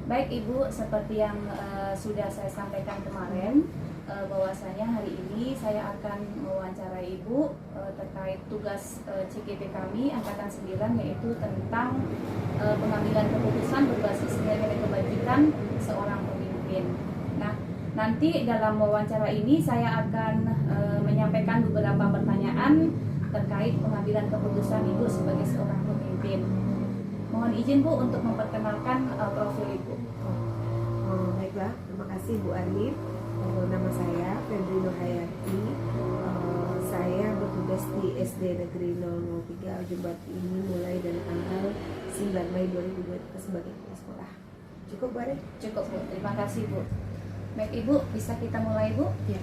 Baik Ibu, seperti yang sudah saya sampaikan kemarin, bahwasanya hari ini saya akan mewawancarai Ibu terkait tugas CGP kami Angkatan 9, yaitu tentang pengambilan keputusan berbasis nilai kebajikan seorang pemimpin. Nah, nanti dalam wawancara ini saya akan menyampaikan beberapa pertanyaan terkait pengambilan keputusan Ibu sebagai seorang pemimpin. Mohon izin Bu untuk memperkenalkan profil Ibu. Baiklah, terima kasih Bu Arif. Nama saya Febri Nurhayati. Saya bertugas di SD Negeri 003 Jembati ini mulai dari tanggal 9 Mei 2023 sebagai kepala sekolah. Cukup Bu Arif? Cukup Bu, terima kasih Bu. Baik Ibu, bisa kita mulai Bu? Ya.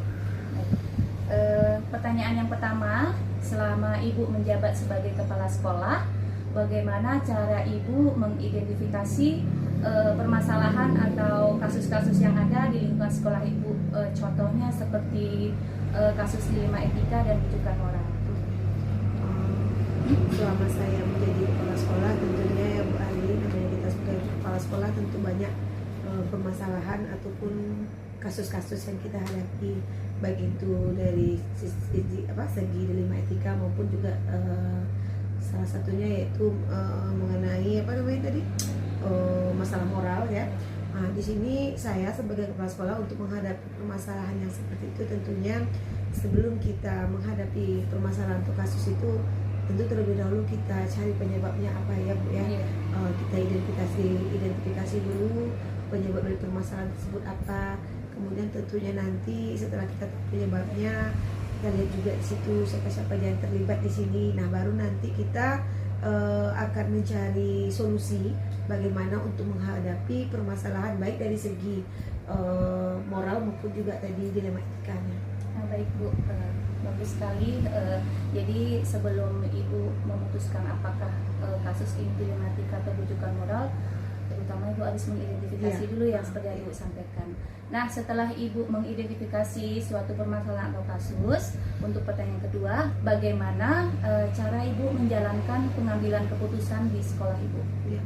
Pertanyaan yang pertama, selama Ibu menjabat sebagai kepala sekolah, bagaimana cara Ibu mengidentifikasi permasalahan atau kasus-kasus yang ada di lingkungan sekolah Ibu? Contohnya seperti kasus dilema etika dan rujukan moral. Selama saya menjadi kepala sekolah, tentunya ya Bu Ali, namanya kita sebagai kepala sekolah tentu banyak permasalahan ataupun kasus-kasus yang kita hadapi, baik itu dari segi dilema etika maupun juga salah satunya yaitu mengenai masalah moral ya. Nah, di sini saya sebagai kepala sekolah untuk menghadapi permasalahan yang seperti itu, tentunya sebelum kita menghadapi permasalahan atau kasus itu, tentu terlebih dahulu kita cari penyebabnya apa ya Bu ya. Kita identifikasi dulu penyebab dari permasalahan tersebut apa. Kemudian tentunya nanti setelah kita tahu penyebabnya, kita lihat juga di situ siapa-siapa yang terlibat di sini. Nah, baru nanti kita akan mencari solusi bagaimana untuk menghadapi permasalahan baik dari segi moral maupun juga tadi dilema etikanya. Nah, baik Bu, bagus sekali. Jadi sebelum Ibu memutuskan apakah kasus ini dilema etika atau rujukan moral, terutama Ibu harus mengidentifikasi dulu yang seperti yang Ibu sampaikan. Nah, setelah Ibu mengidentifikasi suatu permasalahan atau kasus, untuk pertanyaan kedua, bagaimana cara Ibu menjalankan pengambilan keputusan di sekolah Ibu? Ya,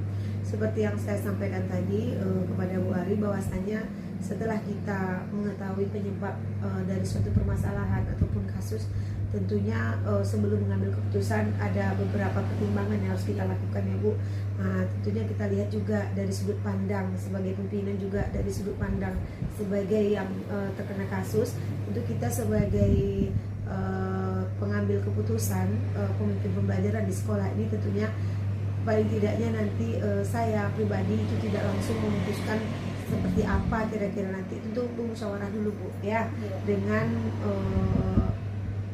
seperti yang saya sampaikan tadi kepada Bu Ari, bahwasanya setelah kita mengetahui penyebab dari suatu permasalahan ataupun kasus, tentunya sebelum mengambil keputusan ada beberapa pertimbangan yang harus kita lakukan ya Bu. Nah, tentunya kita lihat juga dari sudut pandang sebagai pimpinan, juga dari sudut pandang sebagai yang terkena kasus. Tentu kita sebagai pengambil keputusan, pemimpin pembelajaran di sekolah ini, tentunya paling tidaknya nanti saya pribadi itu tidak langsung memutuskan seperti apa kira-kira nanti, tentu bermusyawarah dulu Bu ya, dengan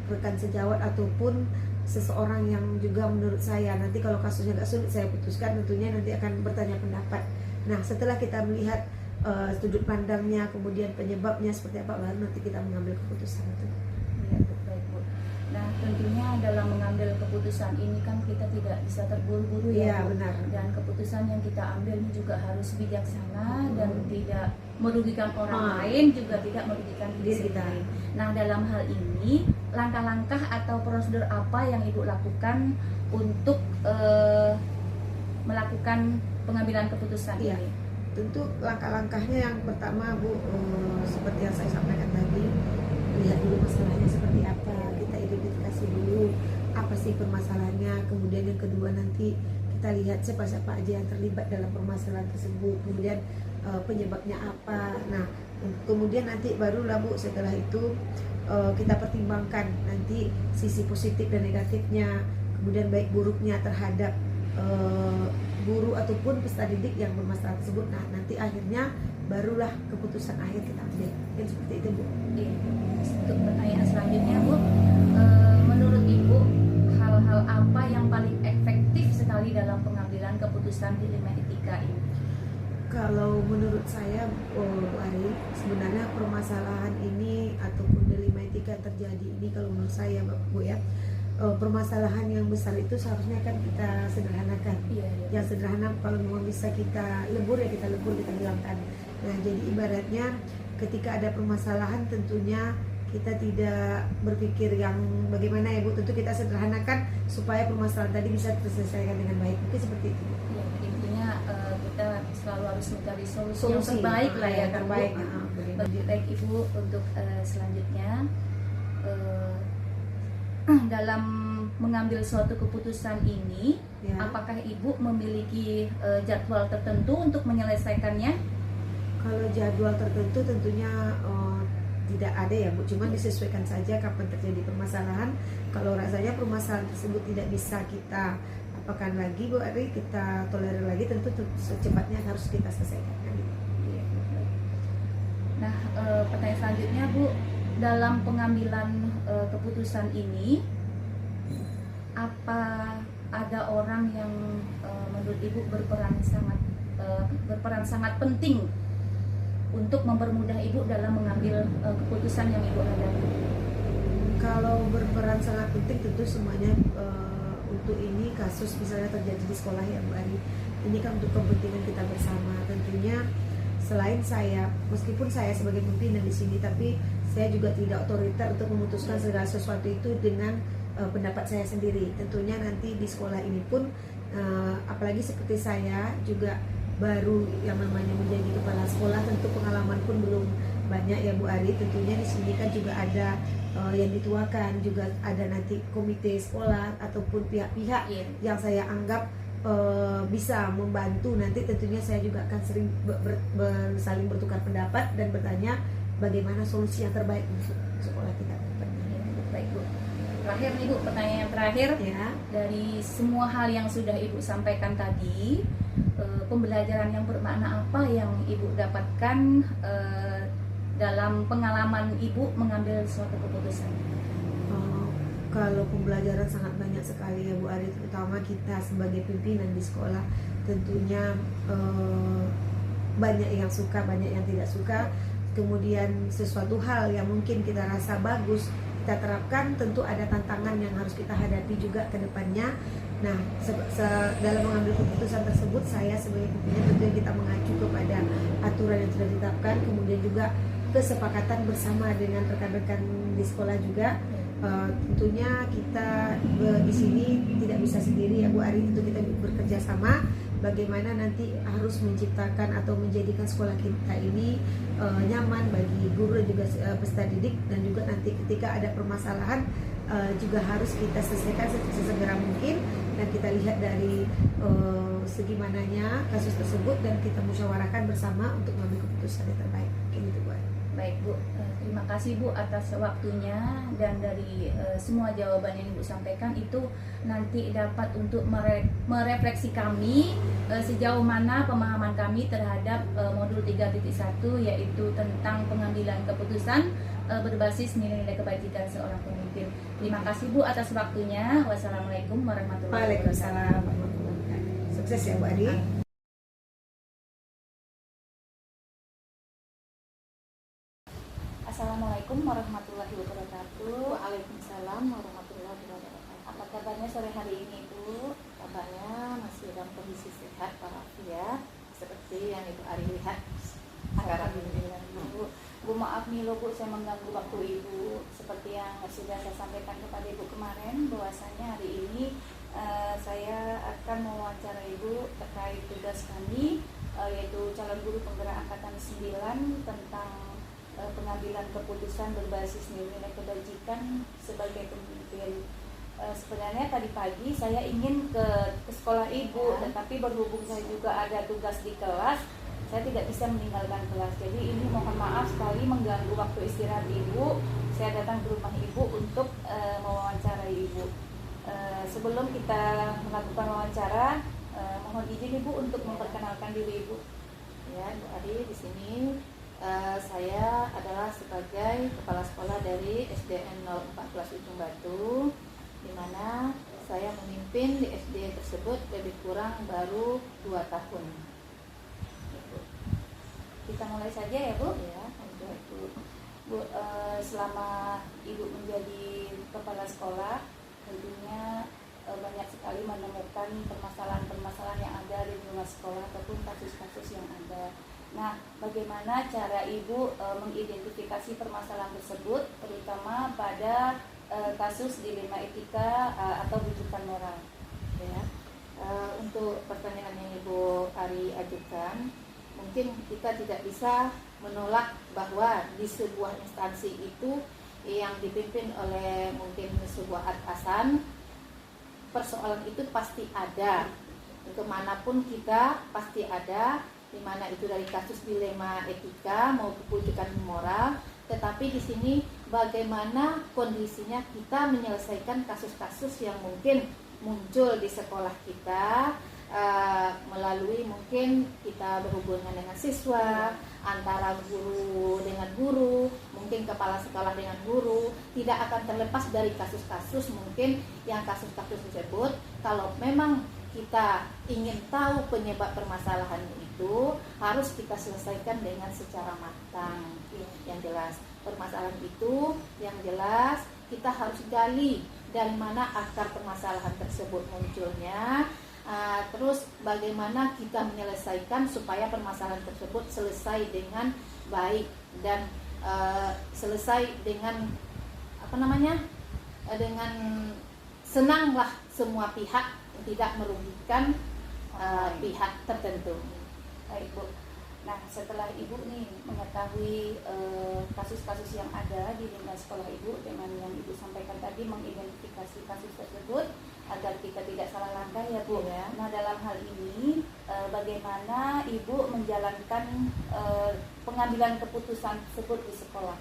rekan sejawat ataupun seseorang yang juga menurut saya nanti kalau kasusnya agak sulit saya putuskan, tentunya nanti akan bertanya pendapat. Nah, setelah kita melihat sudut pandangnya, kemudian penyebabnya seperti apa, baru nanti kita mengambil keputusan itu. Ya, baik Bu. Nah, tentunya dalam mengambil keputusan ini kan kita tidak bisa terburu-buru ya, benar. Dan keputusan yang kita ambil ini juga harus bijaksana dan tidak merugikan orang lain, juga tidak merugikan diri kita. Nah, dalam hal ini langkah-langkah atau prosedur apa yang Ibu lakukan untuk melakukan pengambilan keputusan ini? Tentu langkah-langkahnya yang pertama Bu, seperti yang saya sampaikan tadi, lihat dulu masalahnya seperti apa, kita identifikasi dulu apa sih permasalahannya. Kemudian yang kedua nanti kita lihat siapa-siapa aja yang terlibat dalam permasalahan tersebut, kemudian penyebabnya apa. Nah, kemudian nanti barulah Bu, setelah itu kita pertimbangkan nanti sisi positif dan negatifnya, kemudian baik buruknya terhadap guru ataupun peserta didik yang bermasalah tersebut. Nah, nanti akhirnya barulah keputusan akhir kita ambil. Kan seperti itu Bu. Untuk pertanyaan selanjutnya Bu, menurut Ibu hal-hal apa yang paling efektif sekali dalam pengambilan keputusan dilema etika ini? Kalau menurut saya Bu Ari, sebenarnya permasalahan ini ataupun dilema etika yang terjadi ini, kalau menurut saya Bu ya, permasalahan yang besar itu seharusnya kan kita sederhanakan. Yang sederhana kalau memang bisa kita lebur ya kita lebur, kita hilangkan. Nah, jadi ibaratnya ketika ada permasalahan tentunya kita tidak berpikir yang bagaimana ya Bu, tentu kita sederhanakan supaya permasalahan tadi bisa terselesaikan dengan baik. Mungkin seperti itu. Ya, intinya kita bisa selalu harus mencari solusi yang terbaik lah ya, yang terbaik. Baik Ibu, untuk selanjutnya dalam mengambil suatu keputusan ini, Ya. apakah Ibu memiliki jadwal tertentu untuk menyelesaikannya? Kalau jadwal tertentu tentunya tidak ada ya Bu, cuma disesuaikan saja kapan terjadi permasalahan. Kalau rasanya permasalahan tersebut tidak bisa kita apakan lagi Bu Ari, kita tolerir lagi, tentu secepatnya harus kita selesaikan. Nah, pertanyaan selanjutnya Bu, dalam pengambilan keputusan ini, apa ada orang yang menurut Ibu berperan sangat penting untuk mempermudah Ibu dalam mengambil keputusan yang Ibu hadapi? Kalau berperan sangat penting tentu semuanya, untuk ini kasus misalnya terjadi di sekolah ya Bu Ari, ini kan untuk kepentingan kita bersama. Tentunya selain saya, meskipun saya sebagai pimpinan di sini, tapi saya juga tidak otoriter untuk memutuskan segala sesuatu itu dengan pendapat saya sendiri. Tentunya nanti di sekolah ini pun, apalagi seperti saya juga baru yang namanya menjadi kepala sekolah, tentu pengalaman pun belum banyak ya Bu Ari. Tentunya di sini kan juga ada yang dituakan, juga ada nanti komite sekolah ataupun pihak-pihak yang saya anggap bisa membantu. Nanti tentunya saya juga akan sering saling bertukar pendapat dan bertanya bagaimana solusi yang terbaik untuk sekolah kita. Baik Bu, terakhir nih Bu, pertanyaan terakhir Ya. dari semua hal yang sudah Ibu sampaikan tadi, pembelajaran yang bermakna apa yang Ibu dapatkan dalam pengalaman Ibu mengambil suatu keputusan? Kalau pembelajaran sangat banyak sekali ya Bu Ari, terutama kita sebagai pimpinan di sekolah. Tentunya banyak yang suka, banyak yang tidak suka. Kemudian sesuatu hal yang mungkin kita rasa bagus kita terapkan, tentu ada tantangan yang harus kita hadapi juga ke depannya. Nah, dalam mengambil keputusan tersebut, saya sebagai pimpinan tentunya kita mengacu kepada aturan yang sudah ditetapkan, kemudian juga kesepakatan bersama dengan rekan-rekan di sekolah juga. Tentunya kita di sini tidak bisa sendiri ya Bu Ari, tentu kita bekerja sama bagaimana nanti harus menciptakan atau menjadikan sekolah kita ini nyaman bagi guru dan juga peserta didik, dan juga nanti ketika ada permasalahan juga harus kita selesaikan sesegera mungkin, dan kita lihat dari segi mananya kasus tersebut dan kita musyawarahkan bersama untuk mengambil keputusan yang terbaik. Gitu Bu Ari. Baik Bu, terima kasih Bu atas waktunya, dan dari semua jawaban yang Ibu sampaikan itu nanti dapat untuk merefleksi kami sejauh mana pemahaman kami terhadap modul 3.1, yaitu tentang pengambilan keputusan berbasis nilai-nilai kebajikan seorang pemimpin. Terima kasih Bu atas waktunya. Wassalamualaikum warahmatullahi wabarakatuh. Waalaikumsalam warahmatullahi wabarakatuh. Sukses ya Bu Ari. Assalamualaikum warahmatullahi wabarakatuh. Waalaikumsalam warahmatullahi wabarakatuh. Apa kabarnya sore hari ini Bu? Kabarnya masih dalam kondisi sehat walafiat seperti yang Ibu Ari lihat. Alhamdulillah Bu. Bu, maaf nih loh Bu, saya mengganggu waktu Ibu. Seperti yang sudah saya sampaikan kepada Ibu kemarin, bahwasanya hari ini saya akan mewawancarai Ibu terkait tugas kami, yaitu calon guru penggerak angkatan 9 tentang pengambilan keputusan berbasis nilai-nilai kebajikan sebagai pemimpin. Sebenarnya tadi pagi saya ingin ke sekolah Ibu, tetapi berhubung saya juga ada tugas di kelas, saya tidak bisa meninggalkan kelas. Jadi ini mohon maaf sekali mengganggu waktu istirahat Ibu. Saya datang ke rumah Ibu untuk mewawancarai Ibu. Sebelum kita melakukan wawancara, mohon izin Ibu untuk memperkenalkan diri Ibu. Ya, Bu Ari, di sini saya adalah sebagai kepala sekolah dari SDN 014 Ujung Batu, di mana saya memimpin di SD tersebut lebih kurang baru 2 tahun. Kita mulai saja ya Bu. Ya, Bu, selama Ibu menjadi kepala sekolah, tentunya banyak sekali menemukan permasalahan-permasalahan yang ada di luar sekolah ataupun kasus-kasus yang ada. Nah, bagaimana cara Ibu mengidentifikasi permasalahan tersebut, terutama pada kasus dilema etika atau rujukan moral? ya. Untuk pertanyaan yang Ibu Ari ajukan, mungkin kita tidak bisa menolak bahwa di sebuah instansi itu yang dipimpin oleh mungkin sebuah atasan, persoalan itu pasti ada. Kemanapun kita pasti ada, dimana itu dari kasus dilema etika maupun rujukan moral. Tetapi di sini bagaimana kondisinya kita menyelesaikan kasus-kasus yang mungkin muncul di sekolah kita, melalui mungkin kita berhubungan dengan siswa, antara guru dengan guru, mungkin kepala sekolah dengan guru, tidak akan terlepas dari kasus-kasus mungkin yang kasus-kasus tersebut. Kalau memang kita ingin tahu penyebab permasalahan itu, harus kita selesaikan dengan secara matang. Yang jelas permasalahan itu, yang jelas kita harus gali dari mana akar permasalahan tersebut munculnya, terus bagaimana kita menyelesaikan supaya permasalahan tersebut selesai dengan baik dan selesai dengan dengan senanglah semua pihak, tidak merugikan pihak tertentu. Baik, Bu. Nah, setelah Ibu nih mengetahui kasus-kasus yang ada di lingkungan sekolah Ibu dengan yang Ibu sampaikan tadi, mengidentifikasi kasus tersebut agar kita tidak salah langkah ya, Bu. Ya. Nah, dalam hal ini bagaimana Ibu menjalankan pengambilan keputusan tersebut di sekolah?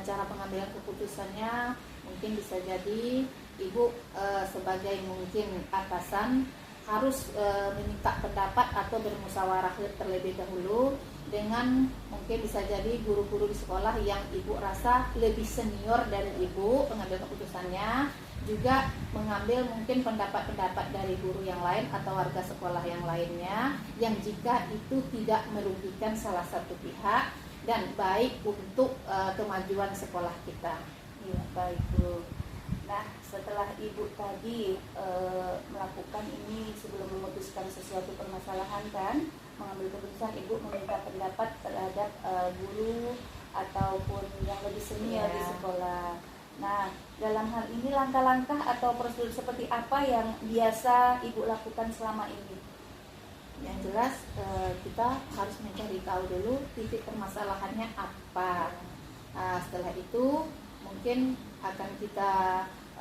Cara pengambilan keputusannya mungkin bisa jadi Ibu sebagai mungkin atasan harus meminta pendapat atau bermusyawarah terlebih dahulu dengan mungkin bisa jadi guru-guru di sekolah yang Ibu rasa lebih senior dari Ibu pengambil keputusannya, juga mengambil mungkin pendapat-pendapat dari guru yang lain atau warga sekolah yang lainnya yang jika itu tidak merugikan salah satu pihak dan baik untuk kemajuan sekolah kita. Iya, baik, Bu. Nah, setelah Ibu tadi melakukan ini sebelum memutuskan sesuatu permasalahan kan, mengambil keputusan, Ibu meminta pendapat terhadap guru ataupun yang lebih senior di sekolah. Nah, dalam hal ini langkah-langkah atau prosedur seperti apa yang biasa Ibu lakukan selama ini? Yang jelas kita harus mencari tahu dulu titik permasalahannya apa. Setelah itu mungkin akan kita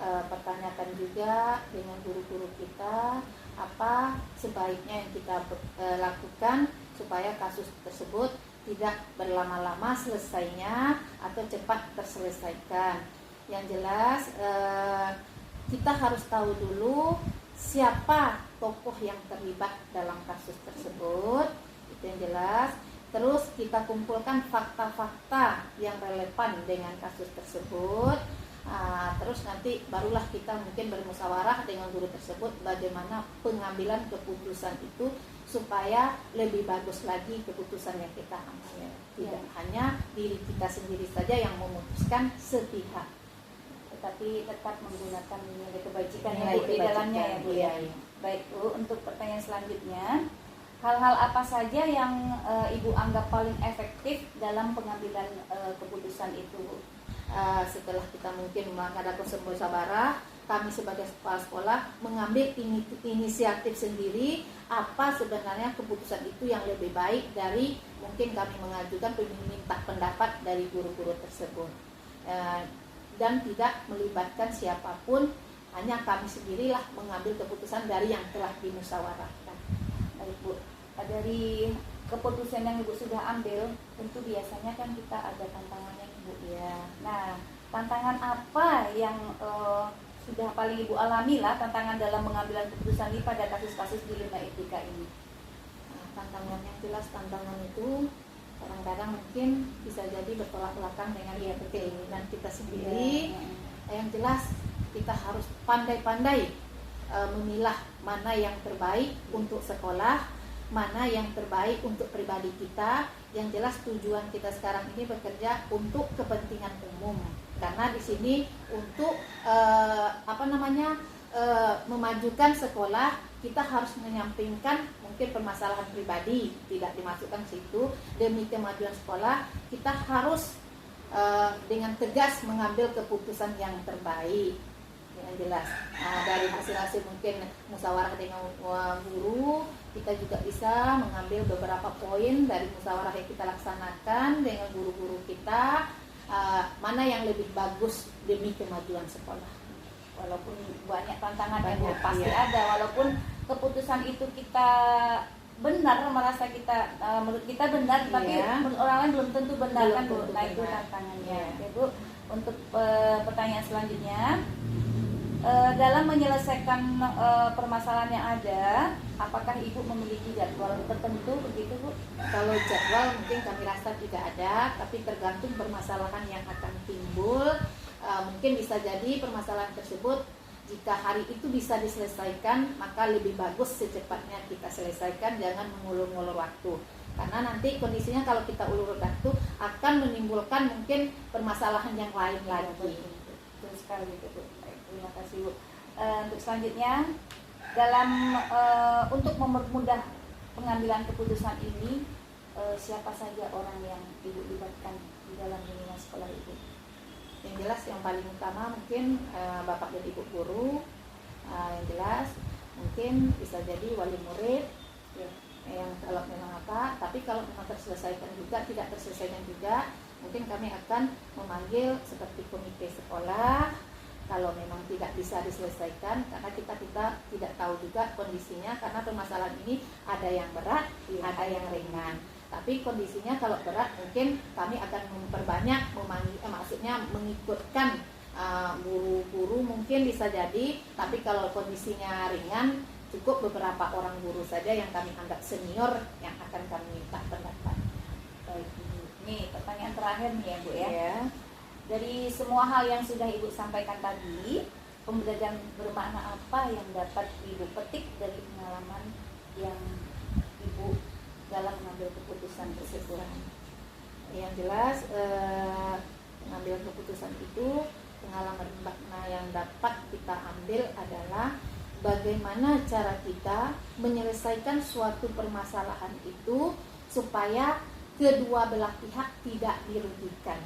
pertanyakan juga dengan guru-guru kita apa sebaiknya yang kita lakukan supaya kasus tersebut tidak berlama-lama selesainya atau cepat terselesaikan. Yang jelas kita harus tahu dulu siapa tokoh yang terlibat dalam kasus tersebut, itu yang jelas. Terus kita kumpulkan fakta-fakta yang relevan dengan kasus tersebut. Terus nanti barulah kita mungkin bermusyawarah dengan guru tersebut bagaimana pengambilan keputusan itu supaya lebih bagus lagi keputusan yang kita ambil. Tidak hanya diri kita sendiri saja yang memutuskan sepihak, tetapi tetap menggunakan nilai kebajikan Nilai yang di kebajikan, dalamnya ya, Bu ya. iya. Baik, Bu, untuk pertanyaan selanjutnya, hal-hal apa saja yang Ibu anggap paling efektif dalam pengambilan keputusan itu, Bu? Setelah kita mungkin mengadakan sebuah musyawarah, kami sebagai kepala sekolah mengambil inisiatif sendiri apa sebenarnya keputusan itu yang lebih baik dari mungkin kami mengajukan meminta pendapat dari guru-guru tersebut, dan tidak melibatkan siapapun, hanya kami sendirilah mengambil keputusan dari yang telah dimusyawarahkan. Baik, Bu, dari keputusan yang Ibu sudah ambil, tentu biasanya kan kita ada tantangannya, Bu ya. Nah, tantangan apa yang sudah paling Ibu alami lah, tantangan dalam mengambil keputusan ini pada kasus-kasus dilema etika ini? Tantangan yang jelas, tantangan itu kadang-kadang mungkin bisa jadi bertolak belakang dengan keinginan kita sendiri. Yang jelas kita harus pandai-pandai memilah mana yang terbaik untuk sekolah, mana yang terbaik untuk pribadi kita. Yang jelas tujuan kita sekarang ini bekerja untuk kepentingan umum, karena di sini untuk memajukan sekolah, kita harus menyampingkan mungkin permasalahan pribadi, tidak dimasukkan situ. Demi kemajuan sekolah, kita harus dengan tegas mengambil keputusan yang terbaik. yang jelas. Nah, dari hasil-hasil mungkin musyawarah dengan guru, kita juga bisa mengambil beberapa poin dari musyawarah yang kita laksanakan dengan guru-guru kita, mana yang lebih bagus demi kemajuan sekolah. Walaupun banyak tantangan yang Banyak, pasti iya. ada, walaupun keputusan itu kita benar, merasa kita menurut kita benar, tapi Iya. menurut orang lain belum tentu benar Belum kan Bu. tentu Nah itu benar. tantangannya. Iya. Oke Bu, untuk pertanyaan selanjutnya, dalam menyelesaikan permasalahan yang ada, apakah Ibu memiliki jadwal tertentu begitu Bu? Kalau jadwal mungkin kami rasa tidak ada, tapi tergantung permasalahan yang akan timbul. Mungkin bisa jadi permasalahan tersebut jika hari itu bisa diselesaikan, maka lebih bagus secepatnya kita selesaikan, jangan mengulur-ngulur waktu. Karena nanti kondisinya kalau kita ulur waktu akan menimbulkan mungkin permasalahan yang lain lagi. Betul sekali Bu. Baik, terima kasih Bu. Untuk selanjutnya, dalam untuk mempermudah pengambilan keputusan ini, siapa saja orang yang Ibu libatkan di dalam lingkungan sekolah Ibu? Yang jelas yang paling utama mungkin Bapak dan Ibu guru, yang jelas mungkin bisa jadi wali murid ya, yang kalau memang tapi kalau memang terselesaikan juga, tidak terselesaikan juga, mungkin kami akan memanggil seperti komite sekolah. Kalau memang tidak bisa diselesaikan, karena kita tidak tahu juga kondisinya, karena permasalahan ini ada yang berat, ada yang ringan. Tapi kondisinya kalau berat mungkin kami akan memperbanyak, maksudnya mengikutkan guru-guru mungkin bisa jadi. Tapi kalau kondisinya ringan, cukup beberapa orang guru saja yang kami anggap senior yang akan kami minta pendapat. Baik Ibu. Nih pertanyaan terakhir nih ya Bu ya. Ya. Dari semua hal yang sudah Ibu sampaikan tadi, pembelajaran bermakna apa yang dapat Ibu petik dari pengalaman yang Ibu dalam mengambil keputusan tersebut? Yang jelas mengambil keputusan itu, pengalaman makna yang dapat kita ambil adalah bagaimana cara kita menyelesaikan suatu permasalahan itu supaya kedua belah pihak tidak dirugikan.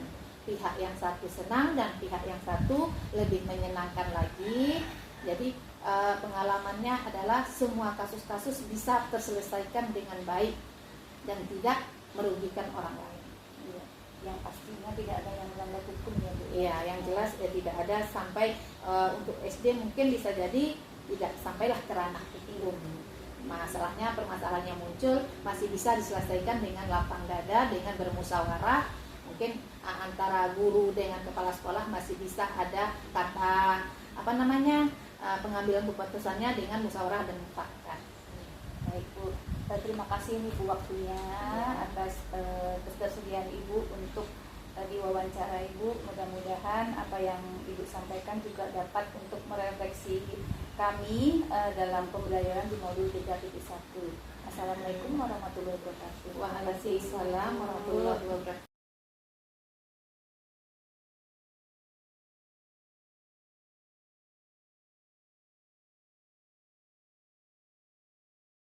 Pihak yang satu senang dan pihak yang satu lebih menyenangkan lagi. Jadi pengalamannya adalah semua kasus-kasus bisa terselesaikan dengan baik dan tidak merugikan orang lain. Ya, yang pastinya tidak ada yang melanggar hukum ya Bu. Iya, yang jelas tidak ada sampai untuk SD mungkin bisa jadi tidak sampailah ke ranah hukum. Masalahnya, permasalahannya muncul masih bisa diselesaikan dengan lapang dada, dengan bermusyawarah. Mungkin antara guru dengan kepala sekolah masih bisa ada kata pengambilan keputusannya dengan musyawarah dan mufakat. Baik Bu, terima kasih nih Bu waktunya atas ketersediaan Ibu untuk diwawancara Ibu. Mudah-mudahan apa yang Ibu sampaikan juga dapat untuk merefleksi kami dalam pembelajaran di modul 3.1. Assalamualaikum warahmatullahi wabarakatuh. Waalaikumsalam warahmatullahi wabarakatuh.